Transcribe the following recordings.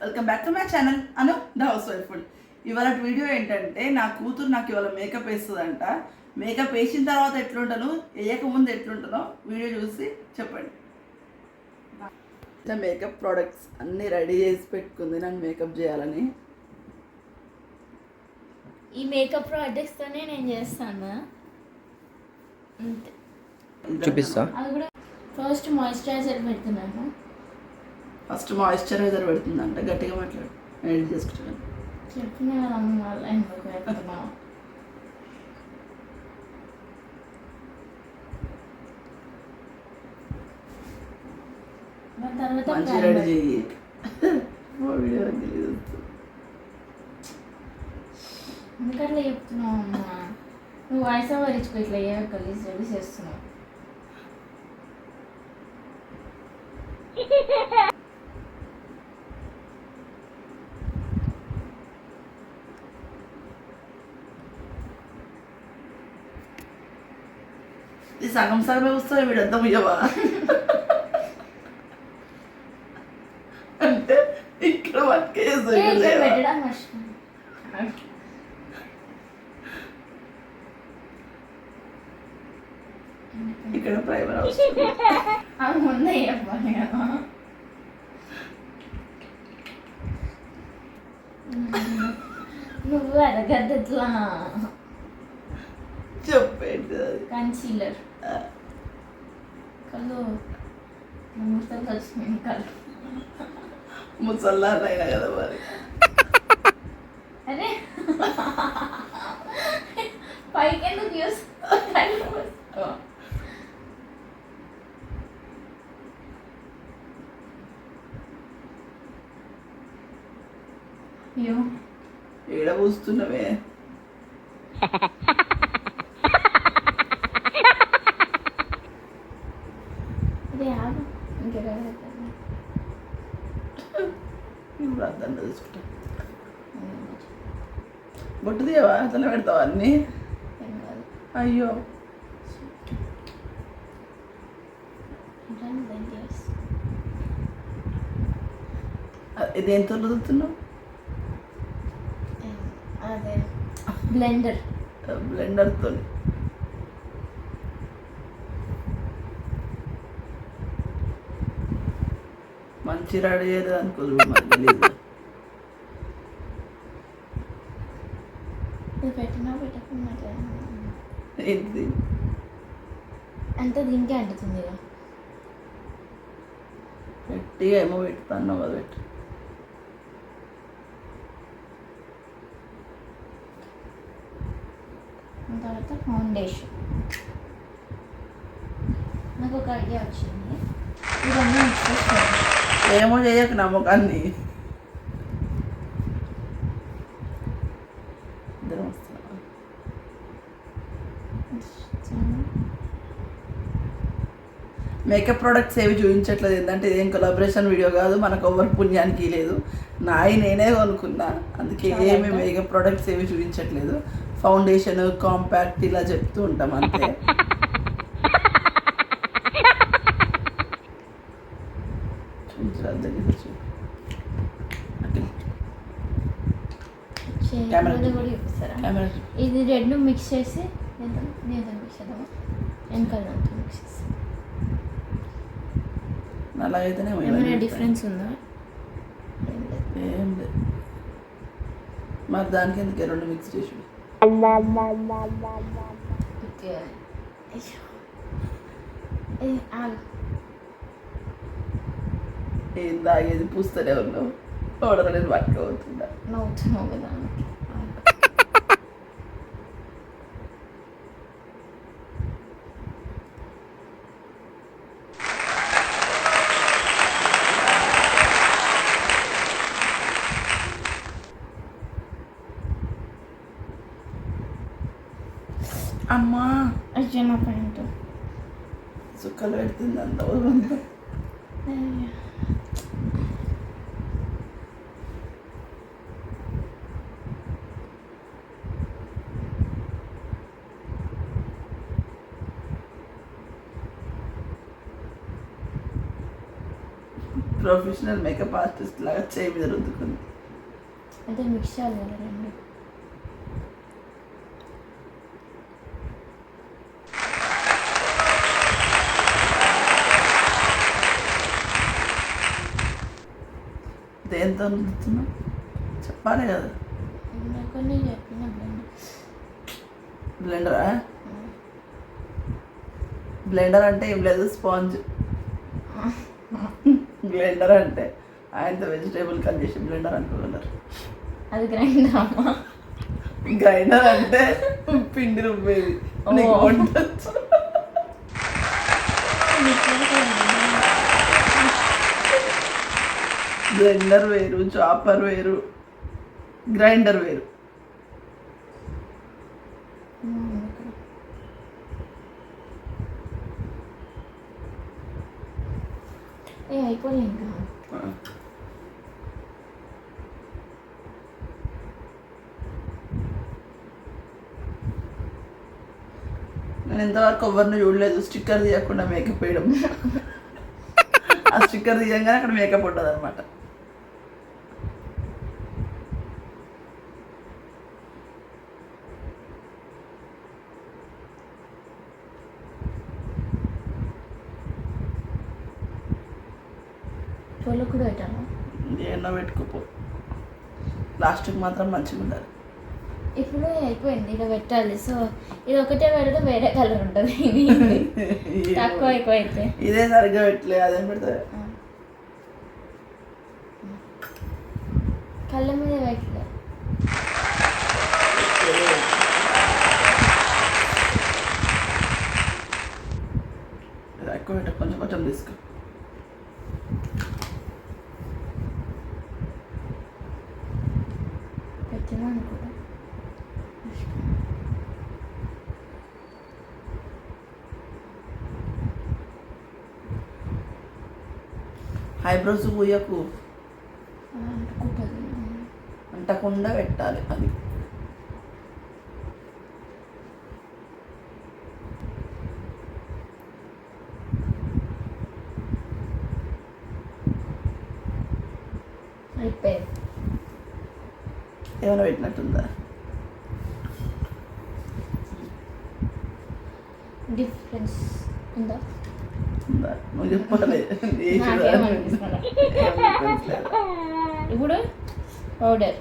Welcome back to my channel Anu the house wife food. ఇవాళ video ఏంటంటే నా కూతురు నాకు ఇవాళ మేకప్ వేస్తుందంట. మేకప్ వేసిన తర్వాత ఎట్లుంటాను, వేయకముందు ఎట్లుంటానో వీడియో చూసి చెప్పండి. మేకప్ ప్రోడక్ట్స్ అన్నీ రెడీ చేసి పెట్టుకుంది నాకు మేకప్ చేయాలని. ఈ మేకప్ ప్రోడక్ట్స్తోనే నేను చేస్తాను. అంతే, చూపిస్తా. అది కూడా ఫస్ట్ మాయిశ్చరైజర్ పెడుతున్నాను. ఫస్ట్ మాయిశ్చరైజర్ పెడుతుందంట. గట్టిగా మాట్లాడు, ఎడిట్ చేసుకుంటాను. చెప్పిన వల్ల ఎందుకు పెడుతున్నావు? తర్వాత మంచి రెడీ చెయ్యి. వీడియో ఇంకా అట్లా చెప్తున్నావు అమ్మా. నువ్వు వాయిస్ ఓవర్ ఇచ్చుకో, ఇట్లా ఏ కలిసి రెడీ చేస్తున్నావు. ఈ సగం సగమే వస్తాయి, వీడంతా ముయ్యవా అంటే ఇక్కడ పెట్టడం కష్టం. ఇక్కడ ప్రైమర్ అవసరం. అది ముందే చెప్పాలి కదా. నువ్వు అరగద్దట్లా చెప్పేంటి అది. కన్సీలర్ కళ్ళు ముసలి వచ్చినాయి. కళ్ళు ముసల్లారైనా కదా మరి. అరే పైకి ఎందుకు యూస్ అయ్యో ఏడ పూస్తున్నవే. ఇది ఆగు, ఇంకా ఇప్పుడు అర్థం తీసుకుంటా. బొట్టు తీయవా? అతను పెడతావా అన్నీ? అయ్యో ఇది ఎంత రుద్దుతున్నావు? అదే బ్లెండర్. బ్లెండర్తో మంచి రెడీ అయ్యేది అనుకో. తెలీదు పెట్టినా పెట్టకుండా ఏంటిది అంత దీనికే అంటుతుంది ఇక. గట్టిగా ఏమో పెట్టుతాను కదా. పెట్టు. తర్వాత ఫౌండేషన్. నాకు ఒక ఐడియా వచ్చింది. ఇవన్నీ మిక్స్ చేసుకోవాలి. ఏమో చేయక నమ్మకాన్ని. ఇద్దరం వస్తున్నాం. మేకప్ ప్రోడక్ట్స్ ఏవి చూపించట్లేదు. ఏంటంటే ఇదేం కొలాబరేషన్ వీడియో కాదు, మనకు ఎవరి పుణ్యానికి లేదు. నేనే కొనుక్కున్నా, అందుకే ఏమి మేకప్ ప్రోడక్ట్స్ ఏవి చూపించట్లేదు. ఫౌండేషన్, కాంపాక్ట్ ఇలా చెప్తూ ఉంటాం అంతే. ఇది రెండు మిక్స్ చేసి నేను మిక్స్ చేద్దాము. వెనకాల మిక్స్ చేసి అలాగైతేనే ఏమైనా డిఫరెన్స్ ఉందా? ఏం లేదు. మరి దానికి ఎందుకే రెండు మిక్స్ చేసి ఏం తాగేది? పూస్తూనే ఉన్నావు. పౌడర్ అనేది పట్టుకోవచ్చుందా? నవ్వుతున్నావు కదా. అమ్మా అయ్యో నా ప్యాంట్ సుక్కలు పెడుతుంది అంత. ప్రొఫెషనల్ మేకప్ ఆర్టిస్ట్ లాగా చేయి మీద రుద్దుకుంది. అంటే మిక్స్ చేయాలి కదా రెండు. దేంతో రుద్దుతున్నావు చెప్పాలి కదా. కొన్ని చెప్పిన బ్లెండరా? బ్లెండర్ అంటే ఏం లేదు, స్పాంజ్. బ్లెండర్ అంటే ఆయనతో వెజిటేబుల్ కట్ చేసి బ్లెండర్ అనుకోగలరు. అది గ్రైండర్ అమ్మా. గ్రైండర్ అంటే పిండి రుబ్బేది. నీకు వంట వచ్చు? బ్లెండర్ వేరు, చాపర్ వేరు, గ్రైండర్ వేరు. అయిపోయింది ఇంకా. నేను ఇంతవరకు ఎవరిని చూడలేదు స్టిక్కర్ తీయకుండా మేకప్ వేయడం. ఆ స్టిక్కర్ తీయంగానే అక్కడ మేకప్ ఉంటుంది అనమాట. చోళ్ళకు కూడా పెట్టాను. ఎన్నో పెట్టుకోపో, లాస్ట్కి మాత్రం మంచిగా ఉండాలి. ఇప్పుడు అయిపోయింది, ఇలా పెట్టాలి. సో ఇది ఒకటే పెడితే వేరే కలర్ ఉంటుంది. ఇది తక్కువ ఎక్కువ అయితే ఇదే సరిగ్గా పెట్టలే, అదేం పెడతా కళ్ళ మీద పెట్టలే. ఎక్కువ పెట్ట, కొంచెం కొంచెం తీసుకో. పెట్టినా అనుకుంటా. ఐబ్రోస్ పూయకు, అనుకుంటుంది. అంటకుండా పెట్టాలి అది. అయిపోయింది. ఏమైనా పెట్టినట్టుందా? డిఫరెన్స్ ఉందా? ఉందా? నువ్వు చెప్పాలి. నాకేమనిపిస్తుందా? ఇప్పుడు పౌడర్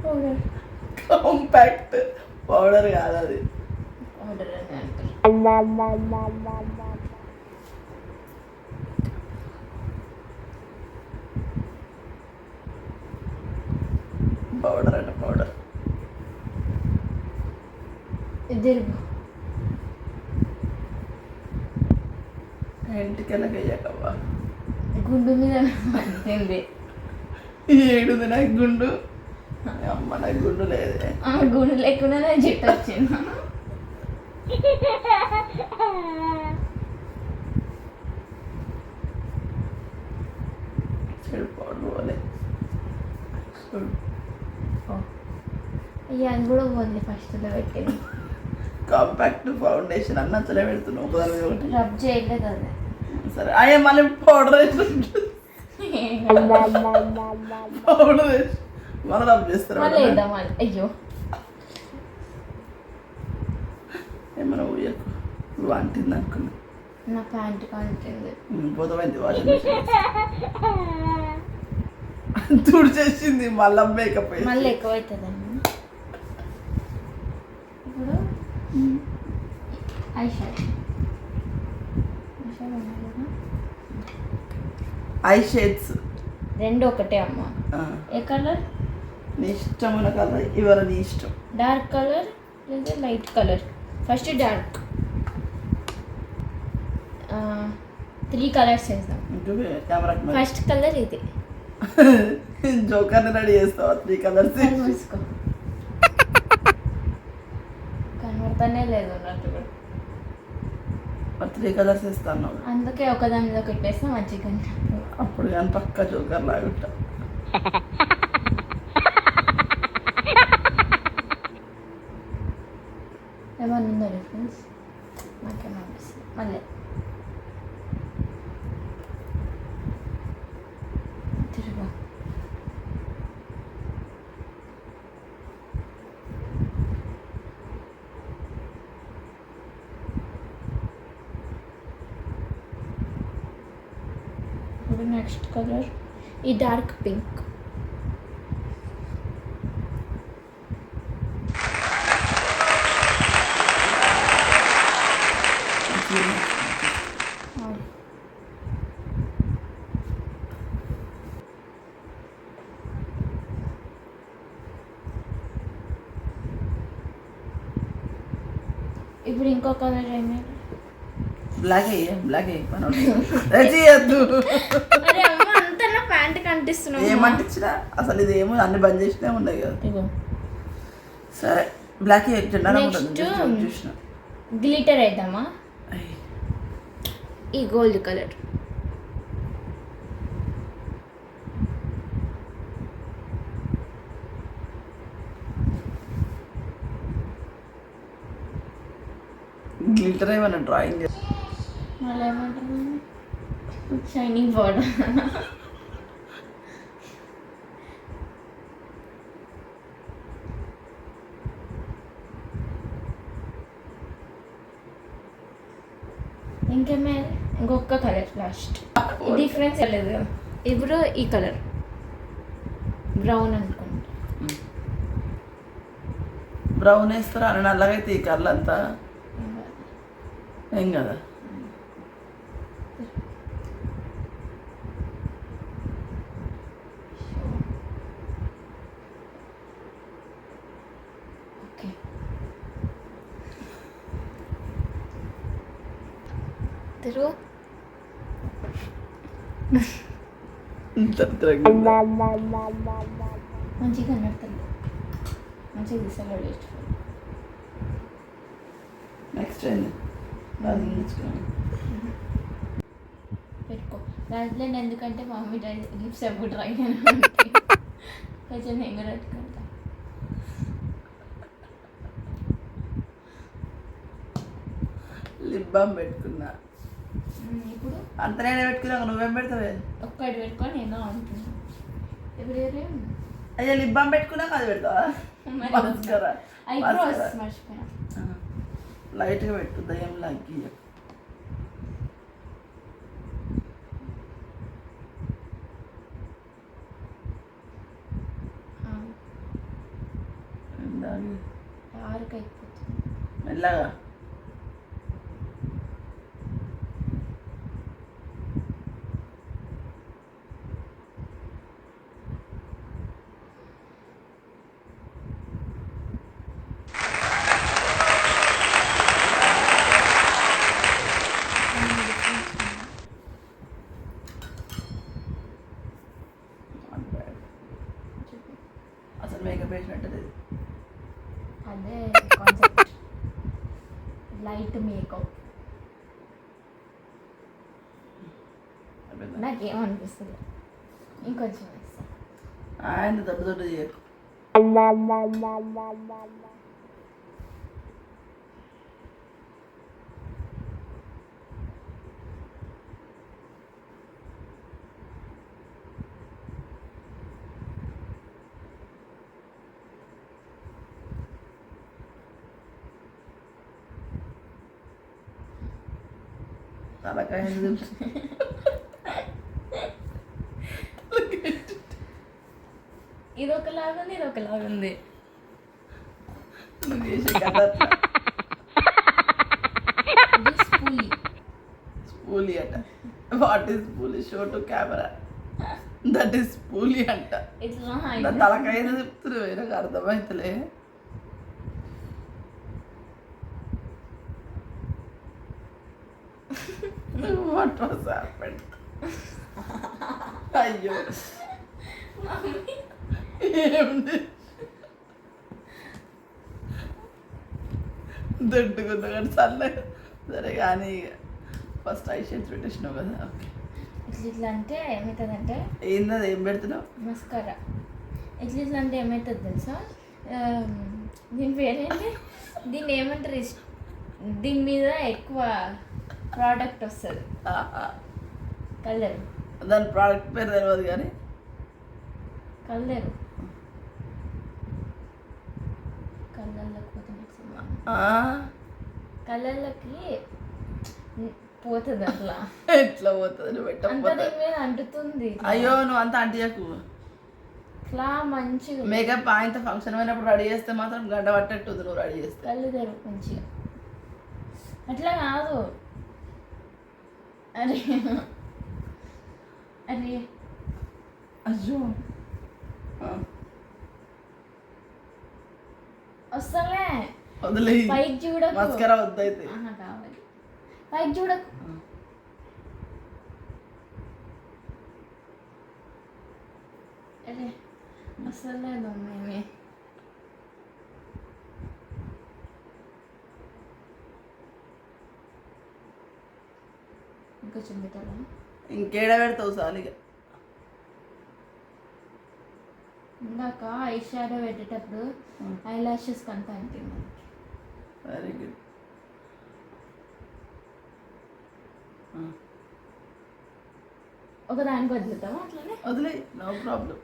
పౌడర్ కాంపాక్ట్ పౌడర్ కాదు అది. పౌడర్ అని అంటారు. పౌడర్ అంటే పౌడర్. ఇద్దరు ఇంటికెళ్ళకి అయ్యాకవ్వా గుండు మీద అంటుంది. ఏడుంది నాకు గుండు. అమ్మ నాకు గుండు లేదే. గుండు లేకుండానే జుట్టు వచ్చింది. చెడు పౌడర్ పోలే. అయ్యా అది కూడా పోతుంది. ఫస్ట్లో పెట్టింది కాంపాక్ట్ ఫౌండేషన్ అన్న అసలే పెడుతున్నావు ఒకటి. రబ్ చేయలేదు అది. సరే అయ్యే మళ్ళీ పౌడర్ వేసి పౌడర్ వేసి మళ్ళీ రబ్ చేస్తారు. మళ్ళీ వేద్దాం మళ్ళీ. అయ్యో ఏమన్నా ఊయకు, నువ్వు అంటింది అనుకున్నా. నా ప్యాంట్ కంటుంది. పోతమైంది వాషింగ్ మిషన్ తుడిచేసింది. మళ్ళీ మేకప్ మళ్ళీ ఎక్కువ అవుతుందండి. ఇప్పుడు ఐ షాడో ఐ షేడ్స్ రెండు ఒకటే అమ్మ. ఏ కలర్? నీ ఇష్టమైన కలర్ ఇవాళ నీ ఇష్టం. డార్క్ కలర్ లేదా light colour? First dark. 3 colours వేద్దాం. కెమెరా ఫస్ట్ కలర్ ఇది. జోకర్ని రెడీ చేస్తావా? 3 కలర్స్ మూసుకో. కనబడతానే లేదు అన్నట్టు కూడా. 3 కలర్స్ ఇస్తాను. అందుకే ఒకదాని మీద పెట్టేస్తే మంచిగా. అప్పుడు కానీ పక్క జోకర్ లాగుంటా. ఏమన్నా ఉందా డిఫరెన్స్? నాకేమనిపిస్తుంది. మళ్ళీ తిరుగు. ఇప్పుడు నెక్స్ట్ కలర్ ఈ డార్క్ పింక్. ఇప్పుడు ఇంకో కలర్ ఏమి? బ్లాక్ అయ్యి చేయొద్దు. అరే అమ్మ అంతా నా ప్యాంట్ కనిపిస్తున్నావు. ఏమంటించినా అసలు ఇది ఏమో అన్ని బంద్ చేసినా ఉన్నాయి కదా. ఇగో సరే బ్లాక్ జెండా నెక్స్ట్ చూసిన గ్లిటర్ వేద్దామా? ఈ గోల్డ్ కలర్. గ్లిటర్ ఏమన్నా డ్రాయింగ్ మళ్ళీ ఏమంటారు? Shining powder. ఇంకేమే ఇంకొక కలర్ లాస్ట్. డిఫరెన్స్ లేదు కదా. ఇప్పుడు ఈ కలర్ బ్రౌన్ అనుకుంటా. బ్రౌన్ వేస్తారా అని నల్లగైతే ఈ కర్లు అంతా ఏం కదా. ఓకే తిరుగు. మంచిగా కనబడుతుంది. మంచిగా తీసాడు. నెక్స్ట్ ఏంది పెట్టుకో దాంట్లో ఎందుకంటే మా మమ్మీ లిప్స్ ఎప్పుడు ట్రై కొంచెం నేను కూడా పెట్టుకుంటా. లిప్ బామ్ పెట్టుకున్నా. ఇప్పుడు అంత నేనే పెట్టుకున్నా, నువ్వేం పెడతావే? ఒక్కటి పెట్టుకొని నేను అనుకున్నాను. ఇప్పుడు అయ్యా లిప్ బామ్ పెట్టుకున్నాక అది పెడతావా? ఐబ్రోస్ మర్చిపోయినా. లైట్గా పెట్టు, దయ్యం లాగి. డార్క్ అయిపోతుంది మెల్లగా. అసలు మేకప్ వేసినట్టు అదే కాన్సెప్ట్. Light makeup. నాకేమనిపిస్తుంది ఇంకొంచెం వేస్తా. ఆయన దొడ్డు దొడ్డు చేయకు. తలకాయ ఇది ఒకలాగుంది, ఇది ఒకలాగుంది. స్పూలీ అంట. వాట్ ఈస్ స్పూలీ? Show to camera. That is స్పూలీ అంట. తలకాయ చెప్తున్నారు, నాకు అర్థమవుతలే. What was happened? అయ్యో ఏముంది దొడ్డుకున్నా కానీ చల్లగా. సరే కానీ ఫస్ట్ ఐ షేడ్స్ పెట్టేసినావు కదా. ఓకే ఇట్లా అంటే ఏమవుతుందంటే ఏంది అది? ఏం పెడుతున్నావు? మస్కారా. ఇట్లా అంటే ఏమవుతుంది తెలుసా? దీని పేరేంటి? దీన్ని ఏమంటారు? దీని మీద ఎక్కువ ప్రోడక్ట్ వస్తుంది. కలర్ దాని ప్రోడక్ట్ పేరు తెలియదు కానీ కళ్ళేరు కళ్ళల్లోకి పోతుంది కళ్ళల్లోకి పోతుంది అట్లా ఎట్లా పోతుంది నువ్వు అంత పెట్టకపోతే దీని మీద అంటుతుంది అయ్యో నువ్వు అంత అంటియకు ఇట్లా మంచిగా మేకప్ ఆయనతో ఫంక్షన్ అయినప్పుడు రెడీ చేస్తే మాత్రం గంట పట్టట్టుంది నువ్వు రెడీ చేస్తే కళ్ళు తెరు మంచిగా అట్లా కాదు అరే అరే అయ్యో వస్తలే వదిలే పైకి చూడకు మస్కరా వద్దయితే కావాలి పైకి చూడకు అరే వస్తలేదు మేమే ఇంకొంచెం పెట్టాలా ఇంకేడ పెడతావు సాలిగా ఇందాక ఐ షాడో పెట్టేటప్పుడు ఐ లాషెస్ కంట అంటుంది వెరీ గుడ్ ఒక దానికి వదులుతావా అట్లనే వదిలే నో ప్రాబ్లం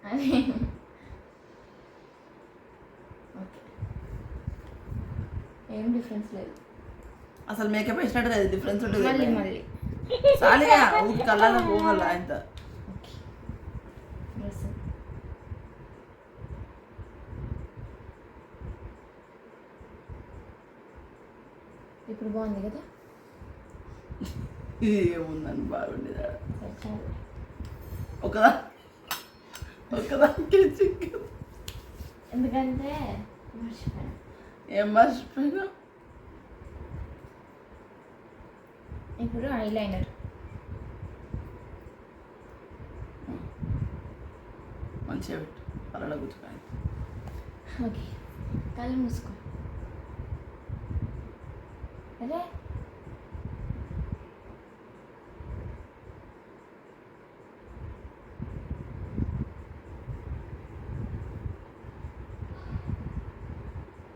అదే ఓకే ఏం డిఫరెన్స్ లేదు అసలు మేకప్ వేసినట్టు లేదు డిఫరెన్స్ ఉంటుంది మళ్ళీ మళ్ళీ సాలిగా ఊరికి కళ్ళలో పోగల ఆయన ఓకే డ్రెస్ ఇప్పుడు బాగుంది కదా ఏముందని బాగుండేది ఆడ. సరే చాలు ఒకదానికి చిక్కు ఎందుకంటే మర్చిపోయాను ఏం మర్చిపోయినా ఇప్పుడు ఐలైనర్ మంచిగా పెట్టు అలా కూర్చోకాయ ఓకే కళ్ళు మూసుకో అదే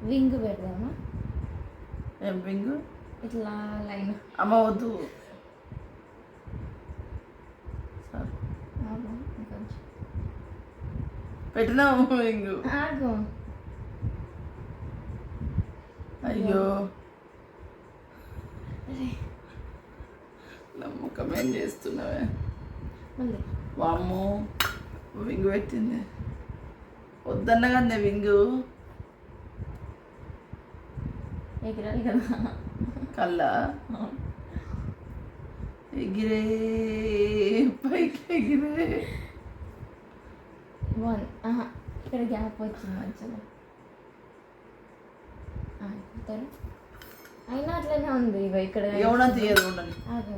వింగ్ పెడదామా ఏం పింగు ఇట్లా లైన్ అమ్మ వద్దు సరే కొంచెం పెట్టినావు పింగు ఆగు అయ్యో అరే నమ్మకం ఏం చేస్తున్నావే మళ్ళీ వామ్మో వింగు పెట్టింది వద్దన్న కదా వింగు ఎగిరాలి కదా కళ్ళ ఎగిరే పైకి ఎగిరే బాగుంది ఇక్కడ గ్యాప్ వచ్చింది మంచిగా కుడతారు అయినా అట్లనే ఉంది ఇగో ఇక్కడ ఎవడం తీయదు ఉండని ఆగు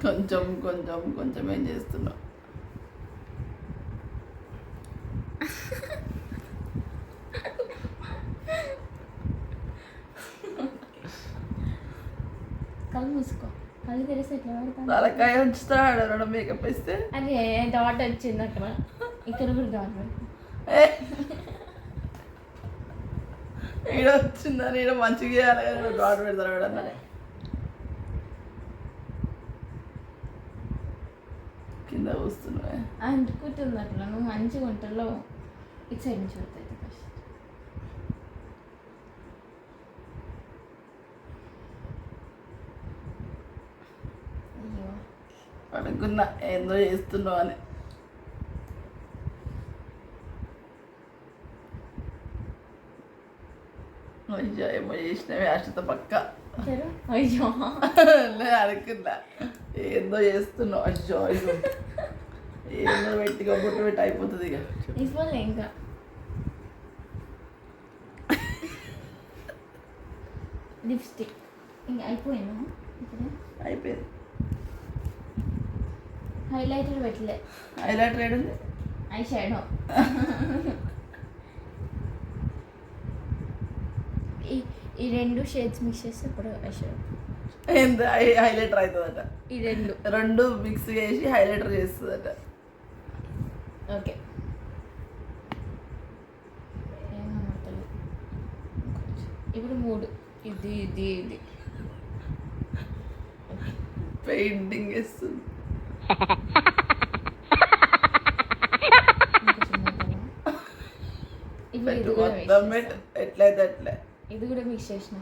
కొంచెం కొంచెం కొంచెం ఏం చేస్తున్నావు కళ్ళు మూసుకో కళ్ళు తెరిస్తే ఎట్లా పడతాను తలకాయ ఉంచుతాడు రెండు మేకప్ వేస్తే అదే డాట్ వచ్చింది అక్కడ ఇక్కడ కూడా డాట్ పెడతా ఈడ వచ్చిందని ఈడ మంచిగా చేయాలి కానీ డాట్ పెడతారు ఎవడన్నా కింద వస్తున్నావే అంటుకుంటుంది అట్లా నువ్వు మంచిగా వంటలో ఇటు సైడ్ నుంచి పెడతాయి ఫస్ట్ అయ్యో అనుకున్నా ఏందో చేస్తున్నావు అని అయ్యో ఏమో చేసినవి ఆశతో పక్క సరే అయ్యో అనుకున్నా ఏందో చేస్తున్నావు అయ్యో అయ్యో ఏందో పెట్టి బొట్టు పెట్టి అయిపోతుంది ఇక తీసుకోలే ఇంకా లిప్స్టిక్ ఇంకా అయిపోయిందా ఇప్పుడు అయిపోయింది హైలైటర్ పెట్టలే హైలైటర్ ఏడుంది ఐ షాడో ఈ రెండు షేడ్స్ మిక్స్ చేస్తే ఇప్పుడు ఐ షాడో ఎంత హైలైటర్ అవుతుందట ఈ రెండు రెండు మిక్స్ చేసి హైలైటర్ చేస్తుందట ఓకే ఏమన్నట్టు ఇప్పుడు 3 ఇది ఇది ఇది పెయింటింగ్ వేస్తుంది. ఇప్పుడు ఇది పెట్టు కూడా మొత్తం పెట్టు, ఎట్లయితే అట్లే. ఇది కూడా మిక్స్ చేసిన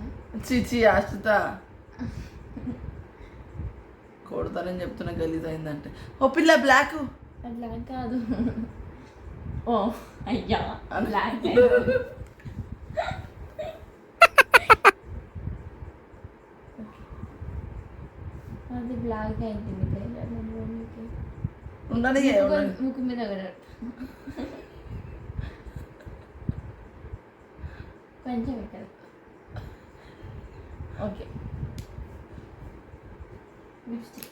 చిచి ఆశిత కొడతానని చెప్తున్నా గలీజ్ అయిందంటే. ఓ పిల్ల బ్లాక్ అట్లా కాదు. ఓ అయ్యా బ్లాక్ అది బ్లాక్ అయింది. ఉండని ముక్కు మీద కూడా కొంచెం ఇక్కడ. Okay lipstick.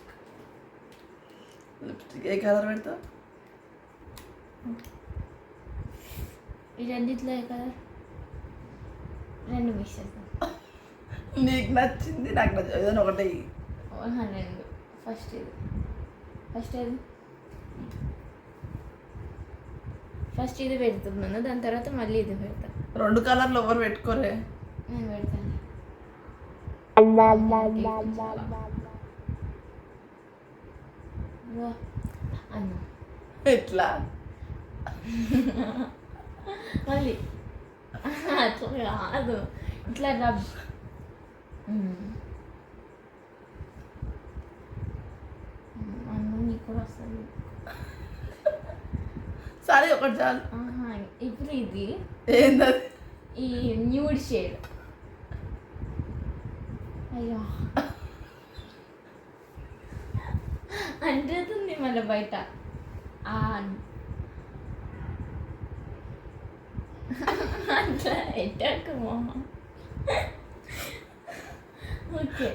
లిప్స్టిక్ ఏ కలర్ పెడతావు? ఈ రెండిట్లో ఏ కలర్? 2 మిక్స్ చేస్తాం. నీకు నచ్చింది నాకు నచ్చింది ఏదైనా ఒకటి. 2 ఫస్ట్ ఇది ఫస్ట్ ఇది పెడుతున్నాను, దాని తర్వాత మళ్ళీ ఇది పెడతా. 2 కలర్లు ఎవరు పెట్టుకోరే. నేను పెడతాను. అన్న ఎట్లా మళ్ళీ అట్లా కాదు, ఇట్లా రబ్. అన్నం నీకు కూడా వస్తుంది. సరే ఒకటి చాలు. ఇప్పుడు ఇది ఏంటది? ఈ న్యూడ్ షేడ్. అయ్యో అంటుంది మళ్ళీ బయట. అట్లా ఎట్టకు మొహం. ఓకే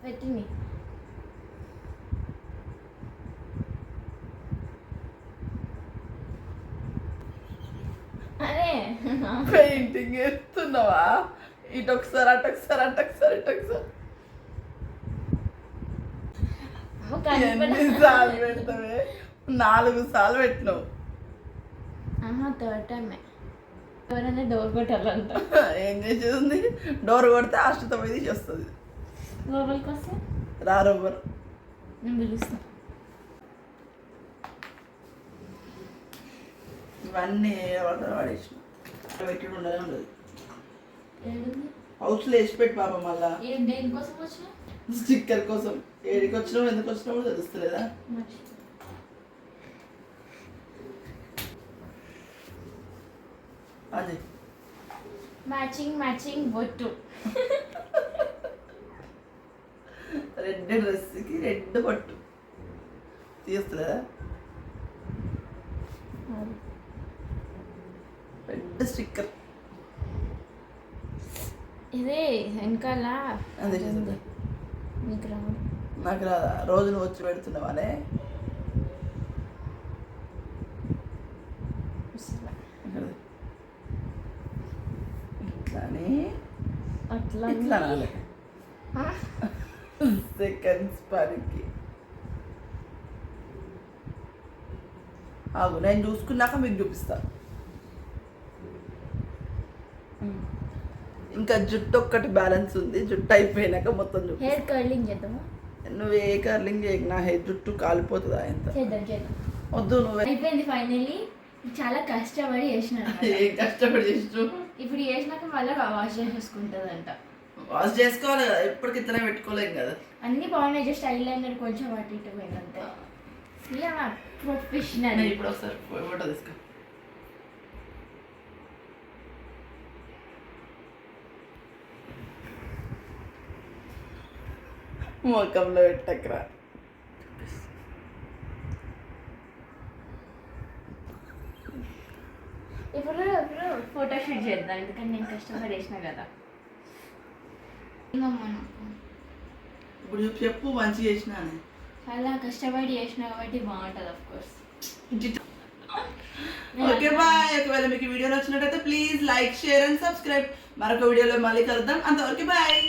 పెట్టింది. అరే పెయింటింగ్ వేస్తున్నావా? ఇటు ఒకసారి అటు ఒకసారి అటు ఒకసారి ఇటు ఒకసారి. ఎన్నిసార్లు పెడతావే? 4 సార్లు పెట్టినావు. థర్డ్ టైమే. ఎవరైనా డోర్ కొట్టాలంట. ఏం చేసేది? డోర్ కొడితే ఆశతో పోయి తీసేస్తుంది. లోపలికి వస్తే రారవ్వరు. నేను పిలుస్తా. ఇవన్నీ వాడేసిన పెట్టి ఉండనే ఉండదు. ఏంటి హౌస్లో వేసి పెట్టి పాప మళ్ళా దేనికోసం వచ్చిన స్టిక్కర్ కోసం. ఏడికి వచ్చినావు ఎందుకు వచ్చినావు తెలుస్తలేదా? అదే మ్యాచింగ్ బొట్టు. రెడ్ డ్రెస్కి రెడ్ పట్టు తీస్తలేదా? Red sticker. ఇదే వెనకాల అదే నీకు రాదు. నాకు రాదా? రోజు నువ్వు వచ్చి పెడుతున్నావానే? ఇట్లానే అట్లా ఇట్లా రాలే. సెకండ్స్ పనికి ఆగు, నేను చూసుకున్నాక మీకు చూపిస్తా. ఇంకా జుట్టు ఒక్కటి బ్యాలెన్స్ ఉంది. జుట్టు అయిపోయినాక మొత్తం చూపి. హెయిర్ కర్లింగ్ చేద్దామా? నువ్వు ఏ కర్లింగ్ చేయకు, నా హెయిర్ జుట్టు కాలిపోతుందా? ఎంత చేద్దాం. వద్దు. నువ్వు అయిపోయింది ఫైనల్లీ. చాలా కష్టపడి చేసిన. ఏం కష్టపడి చేసినావు? ఇప్పుడు చేసినాక మళ్ళీ వాష్ చేసేసుకుంటుందంట. వాష్ చేసుకోవాలి కదా, ఎప్పటికి ఇతనే పెట్టుకోలేం కదా. అన్ని బాగున్నాయి, జస్ట్ స్టైల్ అయినట్టు కొంచెం అటు ఇటు పోయిందంతే. ప్రొఫెషనల్. ఇప్పుడు ఒకసారి ఫోటో తీసుకో. ముఖంలో పెట్టకరా. ఇప్పుడు ఫోటోషూట్ చేద్దాం, ఎందుకంటే నేను కష్టపడి చేసిన కదా. ఇప్పుడు చెప్పు మంచి చేసిన. చాలా కష్టపడి చేసిన కాబట్టి బాగుంటుంది ఆఫ్ కోర్స్. Okay bye. ఒకవేళ మీకు వీడియో నచ్చినట్టయితే please like, share and subscribe. మరొక వీడియోలో మళ్ళీ కలుద్దాం. అంతవరకు బాయ్.